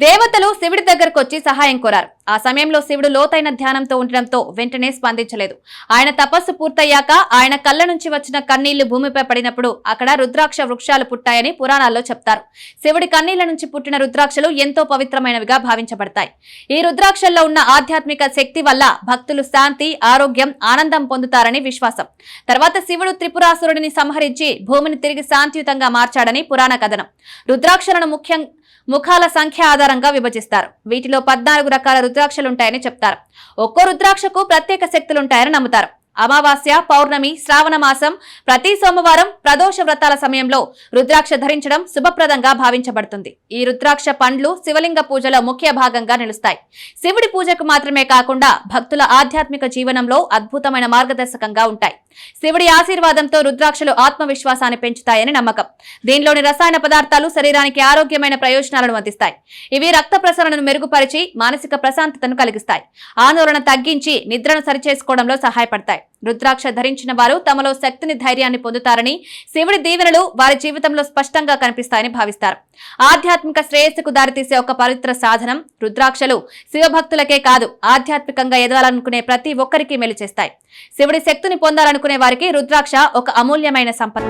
దేవతలు శివుడి దగ్గరకు వచ్చి సహాయం కోరారు. ఆ సమయంలో శివుడు లోతైన ధ్యానంతో ఉండడంతో వెంటనే స్పందించలేదు. ఆయన తపస్సు పూర్తయ్యాక ఆయన కళ్ళ నుంచి వచ్చిన కన్నీళ్లు భూమిపై పడినప్పుడు అక్కడ రుద్రాక్ష వృక్షాలు పుట్టాయని పురాణాల్లో చెప్తారు. శివుడి కన్నీళ్ల నుంచి పుట్టిన రుద్రాక్షలు ఎంతో పవిత్రమైనవిగా భావించబడతాయి. ఈ రుద్రాక్షల్లో ఉన్న ఆధ్యాత్మిక శక్తి వల్ల భక్తులు శాంతి, ఆరోగ్యం, ఆనందం పొందుతారని విశ్వాసం. తర్వాత శివుడు త్రిపురాసురుడిని సంహరించి భూమిని తిరిగి శాంతియుతంగా మార్చాడని పురాణ కథనం. రుద్రాక్షలను ముఖాల సంఖ్య ఆధారంగా విభజిస్తారు. వీటిలో 14 రకాల రుద్రాక్షలుంటాయని చెప్తారు. ఒక్కో రుద్రాక్షకు ప్రత్యేక శక్తులుంటాయని నమ్ముతారు. అమావాస్య, పౌర్ణమి, శ్రావణ మాసం, ప్రతి సోమవారం, ప్రదోష వ్రతాల సమయంలో రుద్రాక్ష ధరించడం శుభప్రదంగా భావించబడుతుంది. ఈ రుద్రాక్ష పండ్లు శివలింగ పూజలో ముఖ్య భాగంగా నిలుస్తాయి. శివుడి పూజకు మాత్రమే కాకుండా భక్తుల ఆధ్యాత్మిక జీవనంలో అద్భుతమైన మార్గదర్శకంగా ఉంటాయి. శివుడి ఆశీర్వాదంతో రుద్రాక్షలు ఆత్మవిశ్వాసాన్ని పెంచుతాయని నమ్మకం. దీనిలోని రసాయన పదార్థాలు శరీరానికి ఆరోగ్యమైన ప్రయోజనాలను అందిస్తాయి. ఇవి రక్త ప్రసరణను మెరుగుపరిచి మానసిక ప్రశాంతతను కలిగిస్తాయి. ఆందోళన తగ్గించి నిద్రను సరిచేసుకోవడంలో సహాయపడతాయి. రుద్రాక్ష ధరించిన వారు తమలో శక్తిని, ధైర్యాన్ని పొందుతారని, శివుడి దీవెనలు వారి జీవితంలో స్పష్టంగా కనిపిస్తాయని భావిస్తారు. ఆధ్యాత్మిక శ్రేయస్సుకు దారితీసే ఒక పవిత్ర సాధనం రుద్రాక్షలు శివభక్తులకే కాదు, ఆధ్యాత్మికంగా ఎదగాలనుకునే ప్రతి ఒక్కరికి మేలు చేస్తాయి. శివుడి శక్తిని పొందాలనుకునే వారికి రుద్రాక్ష ఒక అమూల్యమైన సంపద.